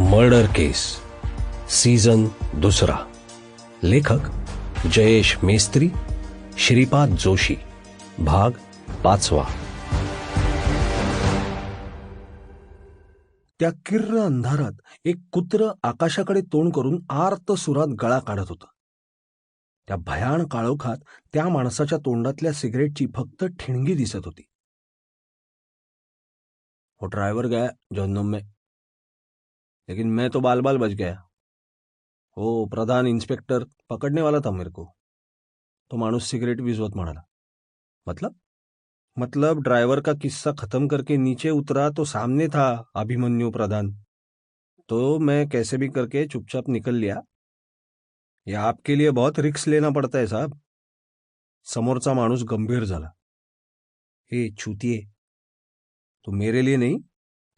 Murder केस season 2. लेखक जयेश मेस्त्री, श्रीपाद जोशी. भाग 5. त्या किर्र अंधारात एक कुत्र आकाशाकडे तोंड करून आर्त सुरात गळा काढत होतं. त्या भयान काळोखात त्या माणसाच्या तोंडातल्या सिगरेटची फक्त ठिणगी दिसत होती. वो ड्राइवर गया जहन्नुम में, लेकिन मैं तो बाल बाल बच गया. हो प्रधान इंस्पेक्टर पकडने वाला था मेरे को. तो माणूस सिगरेट विझवत म्हणाला. मतलब ड्राइवर का किस्सा खत्म करके नीचे उतरा तो सामने था अभिमन्यु प्रधान. तो मैं कैसे भी करके चुपचाप निकल लिया. ये आपके लिए बहुत रिस्क लेना पड़ता है साहब. समोरचा माणूस गंभीर झाला. हे छूतिए, तो मेरे लिए नहीं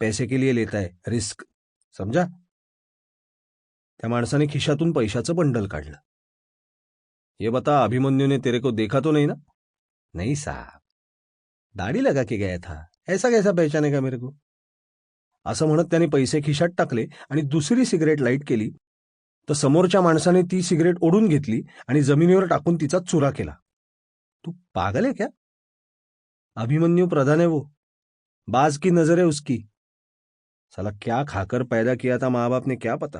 पैसे के लिए लेता है रिस्क, समझा. त्या माणसाने खिशातून पैशाचं बंडल काढलं. ये बता, अभिमन्यु ने तेरे को देखा तो नहीं ना. नहीं साहब, दाढी लगा के गया था, ऐसा कैसा पहचानेगा मेरे को. असं म्हणत त्याने पैसे खिशात टाकले आणि दुसरी सिगरेट लाईट केली तर समोरच्या माणसाने ती सिगरेट ओढून घेतली आणि जमिनीवर टाकून तिचा चुरा केला. तू पागल है क्या. अभिमन्यु प्रधान है वो, बाज की नजर है उसकी. साला क्या खाकर पैदा किया था माँ बाप ने क्या पता.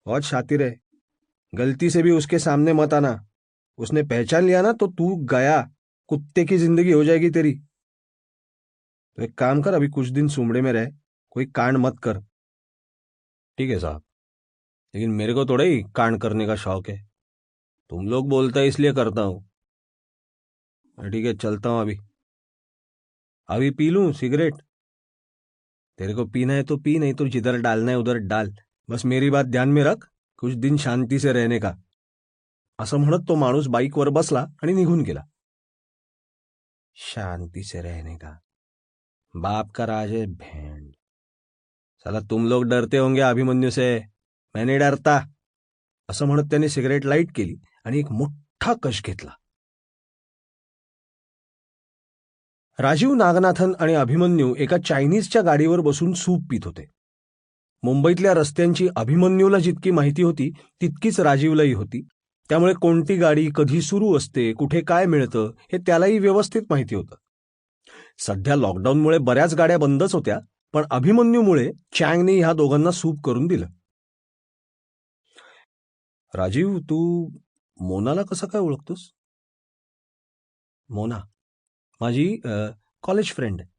बहुत शातिर है, गलती से भी उसके सामने मत आना. उसने पहचान लिया ना तो तू गया, कुत्ते की जिंदगी हो जाएगी तेरी. तो एक काम कर, अभी कुछ दिन सुमड़े में रह, कोई कांड मत कर. ठीक है साहब, लेकिन मेरे को थोड़ा ही कांड करने का शौक है. तुम लोग बोलता है इसलिए करता हूं. ठीक है, चलता हूं. अभी पी लूं सिगरेट. तेरे को पीना है तो पी, नहीं तो जिधर डालना है उधर डाल. बस मेरी बात ध्यान में रख, कुछ दिन शांति से रहने का. असं म्हणत तो माणूस बाईकवर बसला आणि निघून गेला. शांति से रहने का, बाप का राज है भेंड. साला तुम लोग डरते होंगे अभिमन्यू से, मैं नहीं डरता. असं म्हणत त्याने सिगरेट लाईट केली आणि एक मोठा कश घेतला. राजीव नागनाथन आणि अभिमन्यू एका चायनीजच्या गाडीवर बसून सूप पित होते. मुंबईतल्या रस्त्यांची अभिमन्यूला जितकी माहिती होती तितकीच राजीवलाही होती. त्यामुळे कोणती गाडी कधी सुरू असते, कुठे काय मिळतं हे त्यालाही व्यवस्थित माहिती होतं. सध्या लॉकडाऊनमुळे बऱ्याच गाड्या बंदच होत्या, पण अभिमन्यूमुळे चँगने ह्या दोघांना सूप करून दिलं. राजीव, तू मोनाला कसं काय ओळखतोस. मोना माझी कॉलेज फ्रेंड आहे.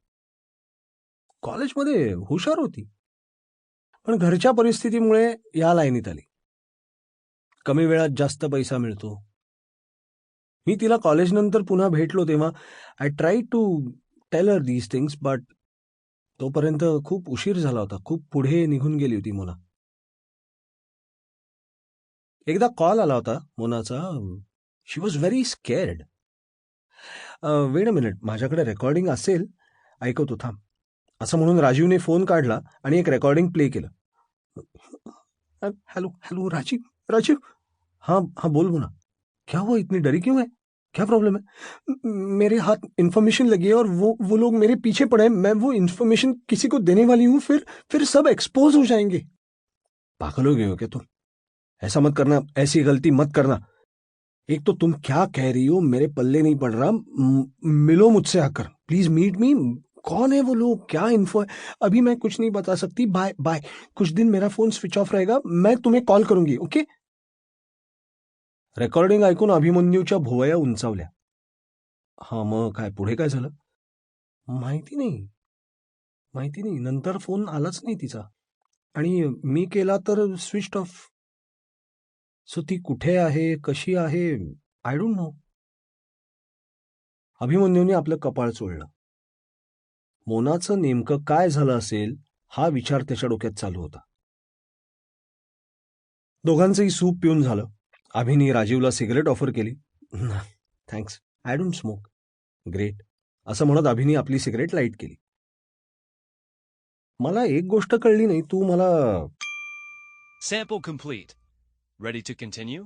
कॉलेजमध्ये हुशार होती, पण घरच्या परिस्थितीमुळे या लाईनीत आली. कमी वेळात जास्त पैसा मिळतो. मी तिला कॉलेजनंतर पुन्हा भेटलो तेव्हा I try to tell her these things, but तोपर्यंत खूप उशीर झाला होता. खूप पुढे निघून गेली होती मोना. एकदा कॉल आला होता मोनाचा. She was very scared. Wait a minute, माझ्याकडे रेकॉर्डिंग असेल, ऐकवतो थांब. असं म्हणून राजीवने फोन काढला आणि एक रेकॉर्डिंग प्ले केलं. Hello hello Rajeev. राजीव, हाँ हाँ बोल मोना. क्या हुआ, इतनी डरी क्यों है, क्या प्रॉब्लम है. मेरे हाथ इन्फॉर्मेशन लगी है और वो लोग मेरे पीछे पड़े हैं. मैं वो इन्फॉर्मेशन किसी को देने वाली हूँ, फिर सब एक्सपोज हो जाएंगे. पागल हो गए हो क्या तुम. ऐसा मत करना, ऐसी गलती मत करना. एक तो तुम क्या कह रही हो मेरे पल्ले नहीं पड़ रहा. मिलो मुझसे आकर, प्लीज मीट मी. कौन है वो लोग, क्या इन्फो है, अभी मैं कुछ नहीं बता सकती. Bye bye. कुछ दिन मेरा फोन स्विच ऑफ रहेगा, मैं तुम्हें कॉल करूंगी, ओके. रेकॉर्डिंग ऐकून अभिमन्यूच्या भुवया उंचावल्या. हा मग काय पुढे काय झालं. माहिती नाही. नंतर फोन आलाच नाही तिचा, आणि मी केला तर स्विच ऑफ. सो ती कुठे आहे, कशी आहे, आय डोंट नो. अभिमन्यूने आपलं कपाळ चोळलं. मोनाचं नेमकं काय झालं असेल हा विचार त्याच्या डोक्यात चालू होता. दोघांचंही सूप पिऊन झालं. अभिनी राजीवला सिगरेट ऑफर केली. Thanks, I don't smoke. Great. असं म्हणत अभिनी आपली सिगरेट लाईट केली. मला एक गोष्ट कळली नाही, तू मला. Sample complete. Ready to continue?